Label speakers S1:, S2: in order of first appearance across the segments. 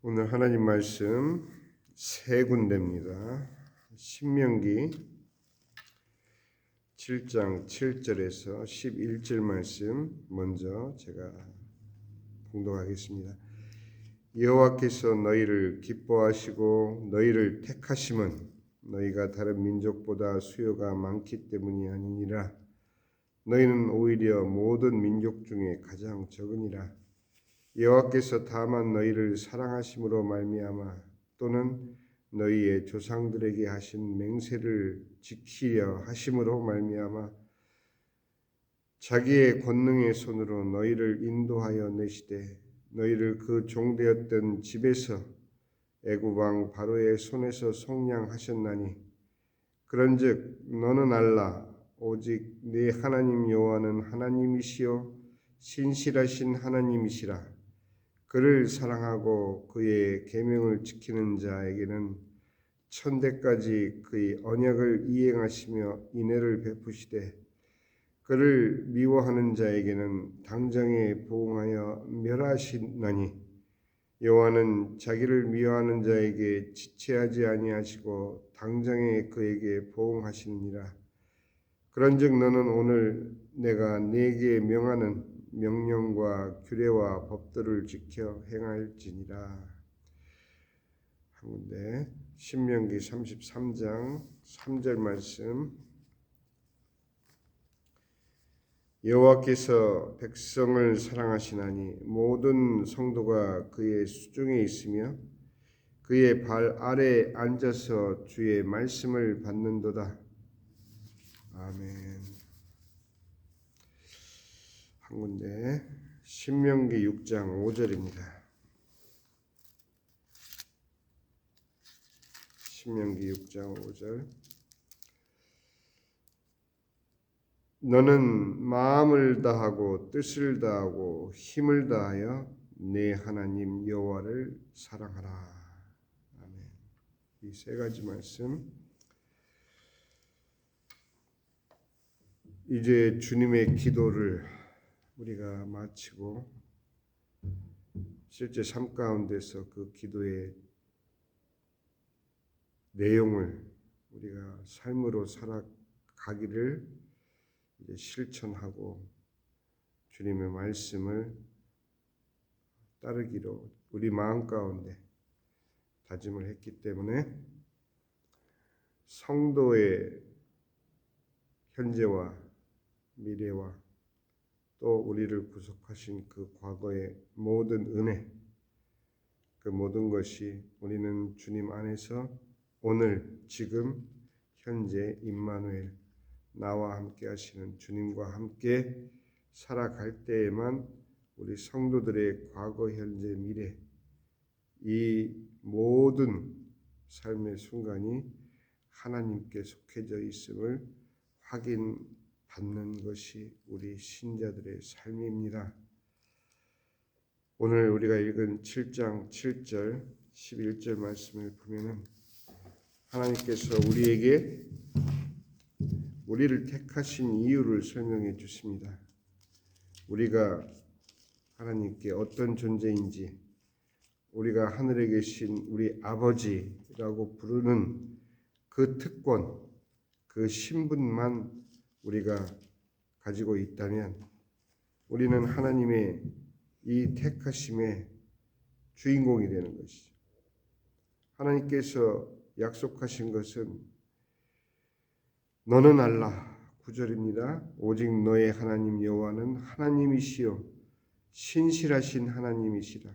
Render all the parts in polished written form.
S1: 오늘 하나님 말씀 세 군데입니다. 신명기 7장 7절에서 11절 말씀 먼저 제가 봉독하겠습니다. 여호와께서 너희를 기뻐하시고 너희를 택하심은 너희가 다른 민족보다 수요가 많기 때문이 아니니라. 너희는 오히려 모든 민족 중에 가장 적으니라. 여호와께서 다만 너희를 사랑하심으로 말미암아 또는 너희의 조상들에게 하신 맹세를 지키려 하심으로 말미암아 자기의 권능의 손으로 너희를 인도하여 내시되 너희를 그 종되었던 집에서 애굽 왕 바로의 손에서 속량하셨나니 그런즉 너는 알라 오직 네 하나님 여호와는 하나님이시요 신실하신 하나님이시라. 그를 사랑하고 그의 계명을 지키는 자에게는 천대까지 그의 언약을 이행하시며 인애를 베푸시되 그를 미워하는 자에게는 당장에 보응하여 멸하시나니 여호와는 자기를 미워하는 자에게 지체하지 아니하시고 당장에 그에게 보응하시느니라. 그런즉 너는 오늘 내가 네게 명하는 명령과 규례와 법들을 지켜 행할지니라. 한 군데 신명기 33장 3절 말씀. 여호와께서 백성을 사랑하시나니 모든 성도가 그의 수중에 있으며 그의 발 아래 앉아서 주의 말씀을 받는도다. 아멘. 한 군데 신명기 6장 5절입니다. 신명기 6장 5절. 너는 마음을 다하고 뜻을 다하고 힘을 다하여 네 하나님 여호와를 사랑하라. 아멘. 이 세 가지 말씀. 이제 주님의 기도를 우리가 마치고 실제 삶 가운데서 그 기도의 내용을 우리가 삶으로 살아가기를 이제 실천하고 주님의 말씀을 따르기로 우리 마음 가운데 다짐을 했기 때문에 성도의 현재와 미래와 또 우리를 구속하신 그 과거의 모든 은혜, 그 모든 것이 우리는 주님 안에서 오늘 지금 현재 임마누엘 나와 함께 하시는 주님과 함께 살아갈 때에만 우리 성도들의 과거, 현재, 미래 이 모든 삶의 순간이 하나님께 속해져 있음을 확인받는 것이 우리 신자들의 삶입니다. 오늘 우리가 읽은 7장 7절 11절 말씀을 보면은 하나님께서 우리를 택하신 이유를 설명해 주십니다. 우리가 하나님께 어떤 존재인지, 우리가 하늘에 계신 우리 아버지라고 부르는 그 특권, 그 신분만 우리가 가지고 있다면 우리는 하나님의 이 택하심의 주인공이 되는 것이죠. 하나님께서 약속하신 것은 너는 알라 9절입니다. 오직 너의 하나님 여호와는 하나님이시요 신실하신 하나님이시라.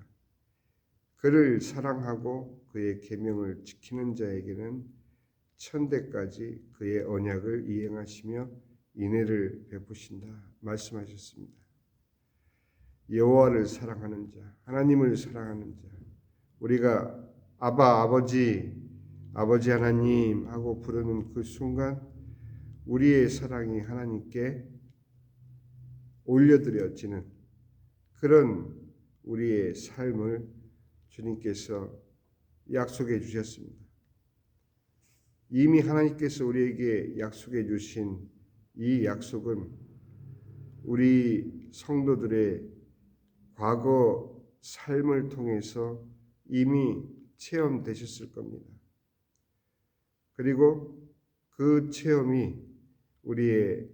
S1: 그를 사랑하고 그의 계명을 지키는 자에게는 천대까지 그의 언약을 이행하시며 인애를 베푸신다 말씀하셨습니다. 여호와를 사랑하는 자, 하나님을 사랑하는 자, 우리가 아버지 하나님 하고 부르는 그 순간 우리의 사랑이 하나님께 올려드려지는 그런 우리의 삶을 주님께서 약속해 주셨습니다. 이미 하나님께서 우리에게 약속해 주신 이 약속은 우리 성도들의 과거 삶을 통해서 이미 체험되셨을 겁니다. 그리고 그 체험이 우리의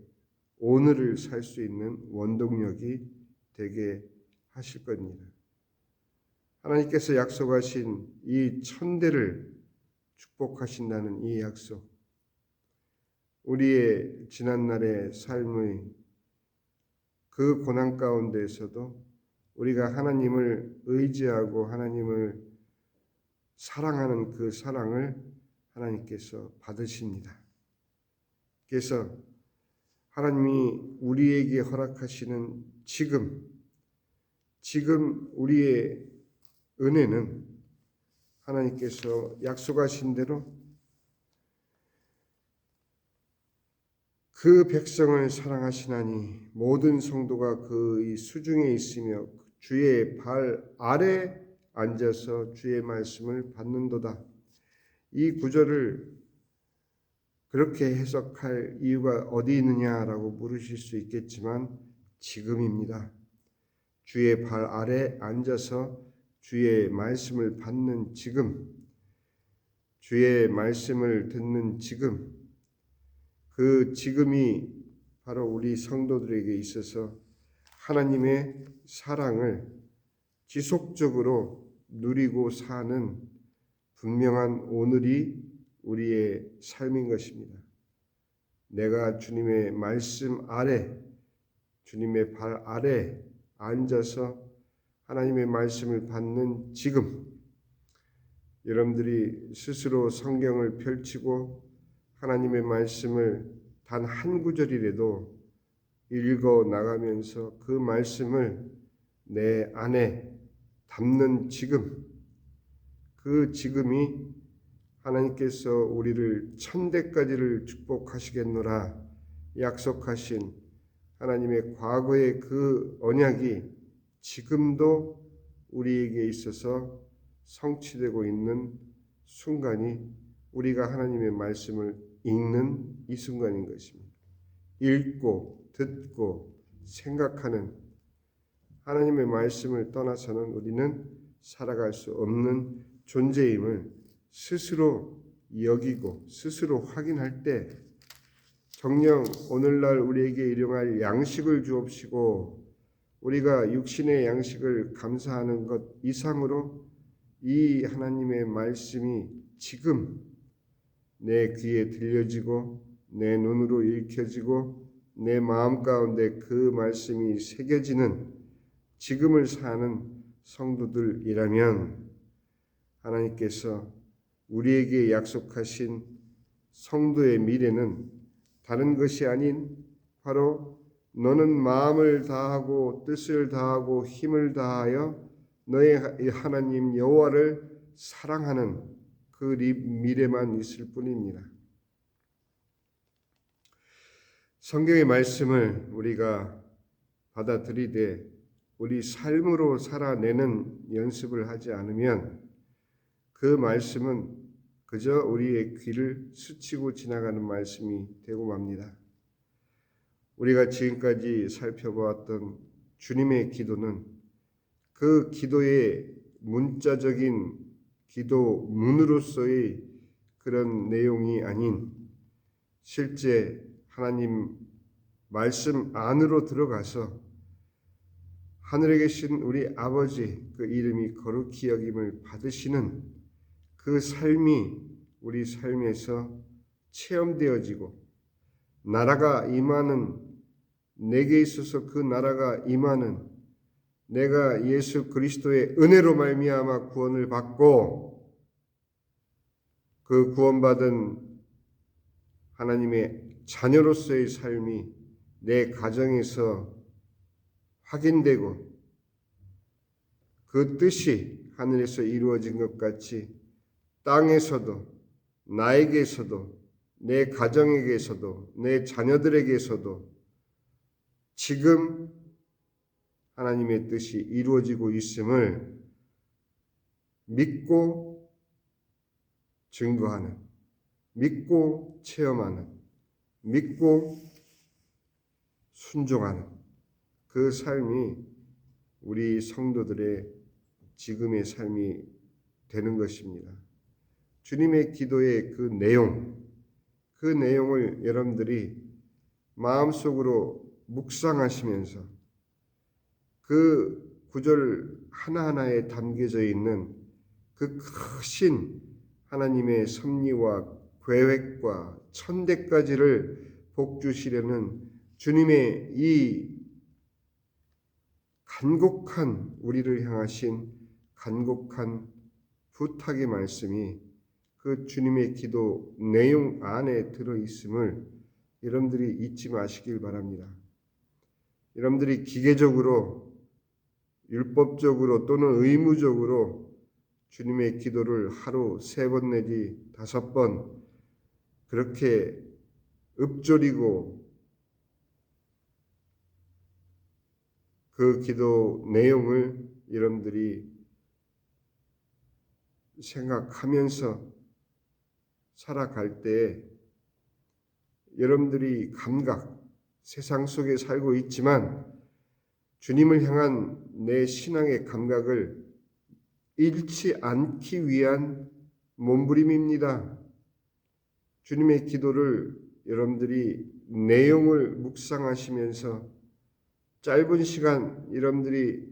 S1: 오늘을 살 수 있는 원동력이 되게 하실 겁니다. 하나님께서 약속하신 이 천대를 축복하신다는 이 약속, 우리의 지난날의 삶의 그 고난 가운데에서도 우리가 하나님을 의지하고 하나님을 사랑하는 그 사랑을 하나님께서 받으십니다. 그래서 하나님이 우리에게 허락하시는 지금 우리의 은혜는 하나님께서 약속하신 대로 그 백성을 사랑하시나니 모든 성도가 그 수중에 있으며 주의 발 아래 앉아서 주의 말씀을 받는도다. 이 구절을 그렇게 해석할 이유가 어디 있느냐라고 물으실 수 있겠지만 지금입니다. 주의 발 아래 앉아서 주의 말씀을 받는 지금, 주의 말씀을 듣는 지금, 그 지금이 바로 우리 성도들에게 있어서 하나님의 사랑을 지속적으로 누리고 사는 분명한 오늘이 우리의 삶인 것입니다. 내가 주님의 말씀 아래, 주님의 발 아래 앉아서 하나님의 말씀을 받는 지금, 여러분들이 스스로 성경을 펼치고 하나님의 말씀을 단 한 구절이라도 읽어 나가면서 그 말씀을 내 안에 담는 지금, 그 지금이 하나님께서 우리를 천대까지를 축복하시겠노라 약속하신 하나님의 과거의 그 언약이 지금도 우리에게 있어서 성취되고 있는 순간이 우리가 하나님의 말씀을 읽는 이 순간인 것입니다. 읽고 듣고 생각하는 하나님의 말씀을 떠나서는 우리는 살아갈 수 없는 존재임을 스스로 여기고 스스로 확인할 때 정녕 오늘날 우리에게 일용할 양식을 주옵시고 우리가 육신의 양식을 감사하는 것 이상으로 이 하나님의 말씀이 지금 내 귀에 들려지고 내 눈으로 읽혀지고 내 마음 가운데 그 말씀이 새겨지는 지금을 사는 성도들이라면 하나님께서 우리에게 약속하신 성도의 미래는 다른 것이 아닌 바로 너는 마음을 다하고 뜻을 다하고 힘을 다하여 너의 하나님 여호와를 사랑하는 그 미래만 있을 뿐입니다. 성경의 말씀을 우리가 받아들이되 우리 삶으로 살아내는 연습을 하지 않으면 그 말씀은 그저 우리의 귀를 스치고 지나가는 말씀이 되고 맙니다. 우리가 지금까지 살펴보았던 주님의 기도는 그 기도의 문자적인 기도 문으로서의 그런 내용이 아닌 실제 하나님 말씀 안으로 들어가서 하늘에 계신 우리 아버지 그 이름이 거룩히 여김을 받으시는 그 삶이 우리 삶에서 체험되어지고 나라가 임하는 내게 있어서 그 나라가 임하는 내가 예수 그리스도의 은혜로 말미암아 구원을 받고 그 구원받은 하나님의 자녀로서의 삶이 내 가정에서 확인되고 그 뜻이 하늘에서 이루어진 것 같이 땅에서도 나에게서도 내 가정에게서도 내 자녀들에게서도 지금 하나님의 뜻이 이루어지고 있음을 믿고 증거하는, 믿고 체험하는, 믿고 순종하는 그 삶이 우리 성도들의 지금의 삶이 되는 것입니다. 주님의 기도의 그 내용을 여러분들이 마음속으로 묵상하시면서 그 구절 하나하나에 담겨져 있는 그 크신 하나님의 섭리와 계획과 천대까지를 복주시려는 주님의 이 간곡한 우리를 향하신 간곡한 부탁의 말씀이 그 주님의 기도 내용 안에 들어있음을 여러분들이 잊지 마시길 바랍니다. 여러분들이 기계적으로 율법적으로 또는 의무적으로 주님의 기도를 하루 3번 내지 5번 그렇게 읊조리고 그 기도 내용을 여러분들이 생각하면서 살아갈 때 여러분들이 세상 속에 살고 있지만 주님을 향한 내 신앙의 감각을 잃지 않기 위한 몸부림입니다. 주님의 기도를 여러분들이 내용을 묵상하시면서 짧은 시간 여러분들이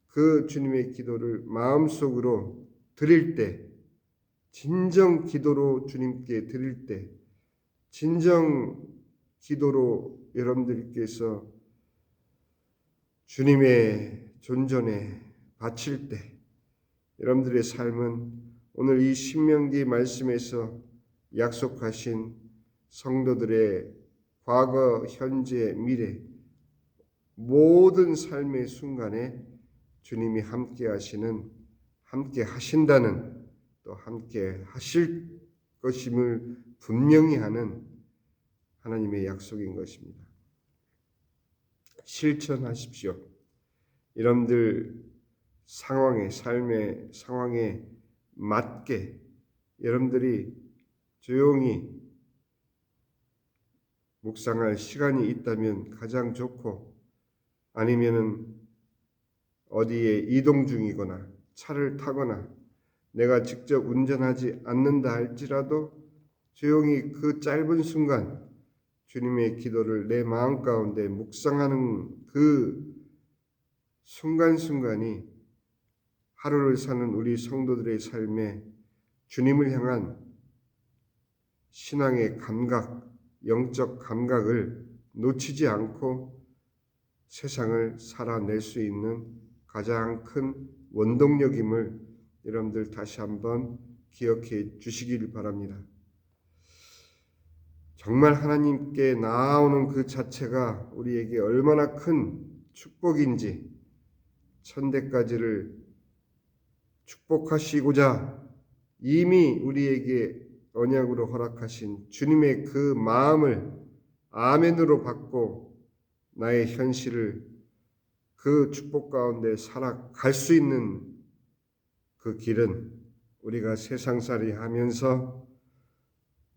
S1: 그 주님의 기도를 마음속으로 드릴 때, 진정 기도로 주님께 드릴 때, 진정 기도로 여러분들께서 주님의 존전에 바칠 때 여러분들의 삶은 오늘 이 신명기 말씀에서 약속하신 성도들의 과거, 현재, 미래 모든 삶의 순간에 주님이 함께 하신다는 또 함께 하실 것임을 분명히 하는 하나님의 약속인 것입니다. 실천하십시오. 여러분들 삶의 상황에 맞게 여러분들이 조용히 묵상할 시간이 있다면 가장 좋고, 아니면은 어디에 이동 중이거나 차를 타거나 내가 직접 운전하지 않는다 할지라도 조용히 그 짧은 순간 주님의 기도를 내 마음 가운데 묵상하는 그 순간순간이 하루를 사는 우리 성도들의 삶에 주님을 향한 신앙의 감각, 영적 감각을 놓치지 않고 세상을 살아낼 수 있는 가장 큰 원동력임을 여러분들 다시 한번 기억해 주시길 바랍니다. 정말 하나님께 나아오는 그 자체가 우리에게 얼마나 큰 축복인지, 천대까지를 축복하시고자 이미 우리에게 언약으로 허락하신 주님의 그 마음을 아멘으로 받고 나의 현실을 그 축복 가운데 살아갈 수 있는 그 길은 우리가 세상살이 하면서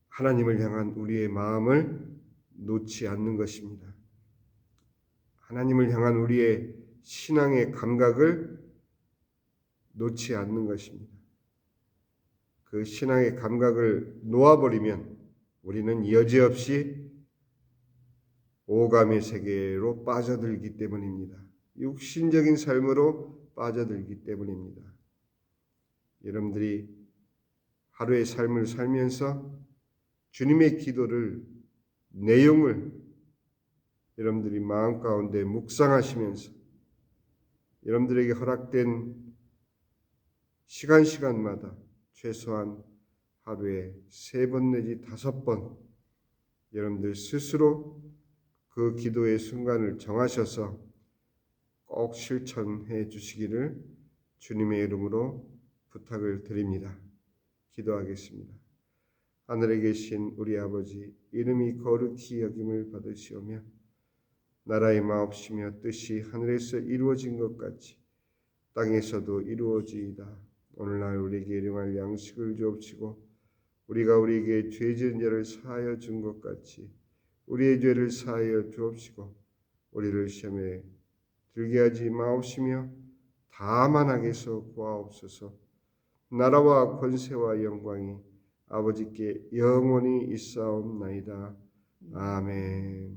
S1: 하나님을 향한 우리의 마음을 놓지 않는 것입니다. 하나님을 향한 우리의 신앙의 감각을 놓지 않는 것입니다. 그 신앙의 감각을 놓아버리면 우리는 여지없이 오감의 세계로 빠져들기 때문입니다. 육신적인 삶으로 빠져들기 때문입니다. 여러분들이 하루의 삶을 살면서 주님의 기도를, 내용을 여러분들이 마음 가운데 묵상하시면서 여러분들에게 허락된 시간마다 최소한 하루에 3번 내지 5번 여러분들 스스로 그 기도의 순간을 정하셔서 꼭 실천해 주시기를 주님의 이름으로 부탁을 드립니다. 기도하겠습니다. 하늘에 계신 우리 아버지, 이름이 거룩히 여김을 받으시오며 나라의 마옵시며 뜻이 하늘에서 이루어진 것 같이 땅에서도 이루어지이다. 오늘날 우리에게 일용할 양식을 주옵시고 우리가 우리에게 죄 지은 자를 사하여 준 것 같이 우리의 죄를 사하여 주옵시고 우리를 시험에 들게 하지 마옵시며 다만 악에서 구하옵소서. 나라와 권세와 영광이 아버지께 영원히 있사옵나이다. 아멘.